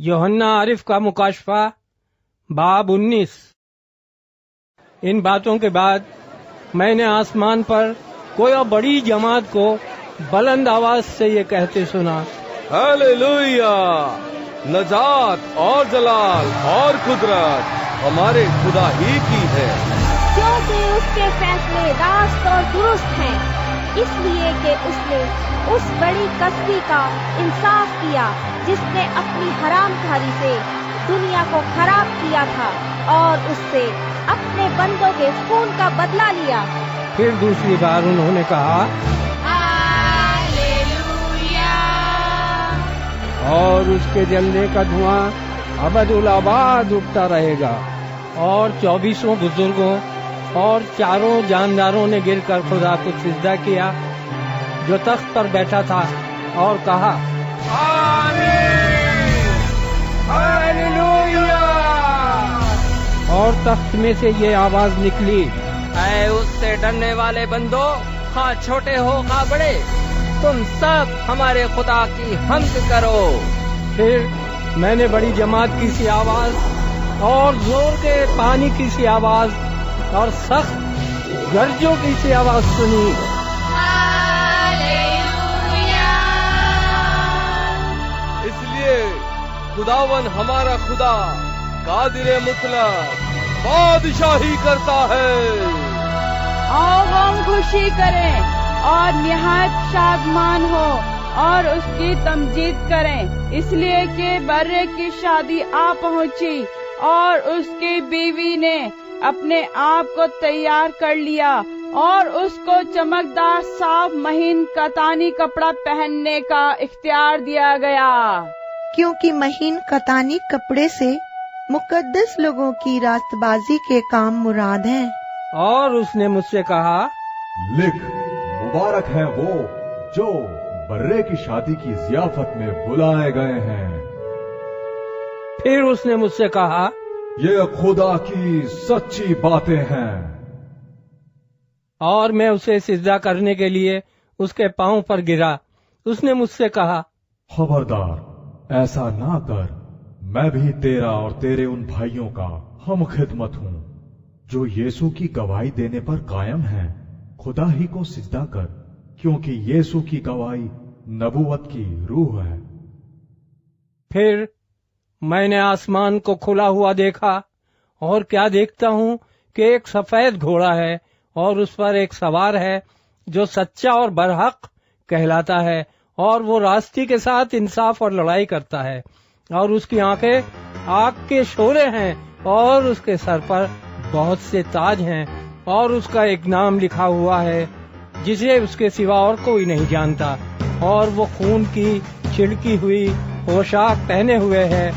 यूहन्ना आरिफ का मुकाशफा बाब 19। इन बातों के बाद मैंने आसमान पर कोई बड़ी जमात को बुलंद आवाज से ये कहते सुना, हालेलुया! नजात और जलाल और कुदरत हमारे खुदा ही की है, क्योंकि उसके फैसले रास्त और दुरुस्त हैं, इसलिए कि उसने उस बड़ी कस्ती का इंसाफ किया जिसने अपनी हरामखारी से दुनिया को खराब किया था और उससे अपने बंदों के खून का बदला लिया। फिर दूसरी बार उन्होंने कहा, हालेलुया! और उसके जलने का धुआं अबदुल-आबाद उठता रहेगा। और 24 बुजुर्गों और 4 जानदारों ने गिरकर खुदा को सिजदा किया जो तख्त पर बैठा था और कहा, आमीन, हालेलुया! और तख्त में से ये आवाज निकली, ऐ उससे डरने वाले बंदो, हाँ छोटे हो हाँ बड़े, तुम सब हमारे खुदा की हम्द करो। फिर मैंने बड़ी जमात की सी आवाज और जोर के पानी की सी आवाज और सख्त गर्जों की सी आवाज सुनी, इसलिए खुदावन हमारा खुदा कादिर मुतलक बादशाही करता है। आओ हम खुशी करें और निहायत शादमान हो और उसकी तमजीद करें, इसलिए कि बर्रे की शादी आ पहुंची और उसकी बीवी ने अपने आप को तैयार कर लिया और उसको चमकदार साफ महीन कतानी कपड़ा पहनने का इख्तियार दिया गया, क्योंकि महीन कतानी कपड़े से मुकद्दस लोगों की रास्तबाजी के काम मुराद हैं। और उसने मुझसे कहा, लिख, मुबारक है वो जो बर्रे की शादी की ज़ियाफत में बुलाए गए हैं। फिर उसने मुझसे कहा, ये खुदा की सच्ची बातें हैं। और मैं उसे सिजदा करने के लिए उसके पांव पर गिरा। उसने मुझसे कहा, खबरदार, ऐसा ना कर। मैं भी तेरा और तेरे उन भाइयों का हम खिदमत हूँ जो यीशु की गवाही देने पर कायम हैं। खुदा ही को सिजदा कर, क्योंकि यीशु की गवाही नबूवत की रूह है। फिर मैंने आसमान को खुला हुआ देखा और क्या देखता हूँ कि एक सफेद घोड़ा है और उस पर एक सवार है जो सच्चा और बरहक कहलाता है, और वो रास्ते के साथ इंसाफ और लड़ाई करता है। और उसकी आंखें आग के शोले हैं और उसके सर पर बहुत से ताज हैं, और उसका एक नाम लिखा हुआ है जिसे उसके सिवा और कोई नहीं जानता। और वो खून की छिड़की हुई पोशाक पहने हुए है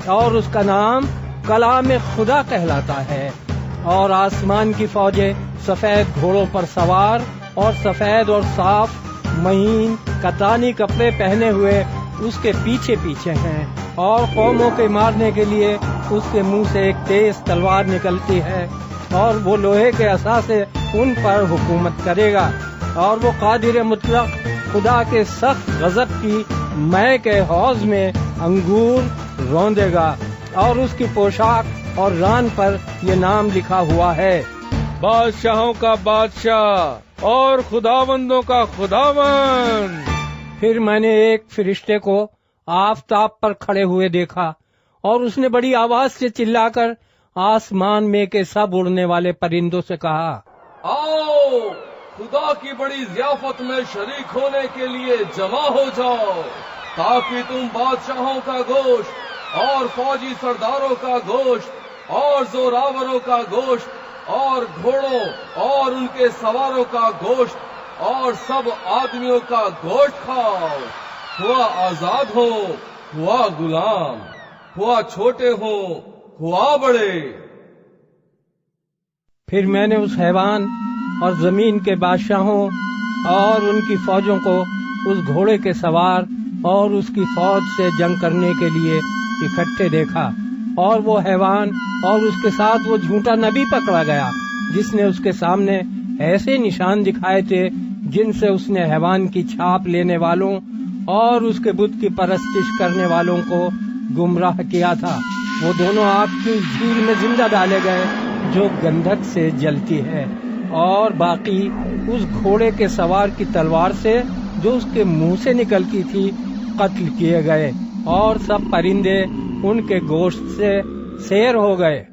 और उसका नाम कलाम खुदा कहलाता है। और आसमान की फौजें सफेद घोड़ों पर सवार और सफेद और साफ महीन कतानी कपड़े पहने हुए उसके पीछे पीछे हैं, और कौमों के मारने के लिए उसके मुंह से एक तेज तलवार निकलती है, और वो लोहे के असा से उन पर हुकूमत करेगा। और वो कादिर मुतलक खुदा के सख्त गजब की मै के हौज में अंगूर रौंदेगा, और उसकी पोशाक और रान पर ये नाम लिखा हुआ है, बादशाहों का बादशाह और खुदावंदों का खुदावन। फिर मैंने एक फरिश्ते को आफताब पर खड़े हुए देखा, और उसने बड़ी आवाज से चिल्लाकर आसमान में के सब उड़ने वाले परिंदों से कहा, आओ खुदा की बड़ी ज़ियाफत में शरीक होने के लिए जमा हो जाओ, ताकि तुम बादशाहों का गोश्त और फौजी सरदारों का गोश्त और जोरावरों का गोश्त और घोड़ों और उनके सवारों का गोश्त और सब आदमियों का गोश्त खाओ, हुआ आजाद हो, हुआ गुलाम, हुआ छोटे हो, हुआ बड़े। फिर मैंने उस हैवान और जमीन के बादशाहों और उनकी फौजों को उस घोड़े के सवार और उसकी फौज से जंग करने के लिए इकट्ठे देखा, और वो हैवान और उसके साथ वो झूठा नबी पकड़ा गया जिसने उसके सामने ऐसे निशान दिखाए थे जिनसे उसने हैवान की छाप लेने वालों और उसके बुत की परस्तिश करने वालों को गुमराह किया था, वो दोनों आग की झील में जिंदा डाले गए जो गंधक से जलती है, और बाकी उस घोड़े के सवार की तलवार से जो उसके मुंह से निकलती थी कत्ल किए गए, और सब परिंदे उनके गोश्त से सेर हो गए।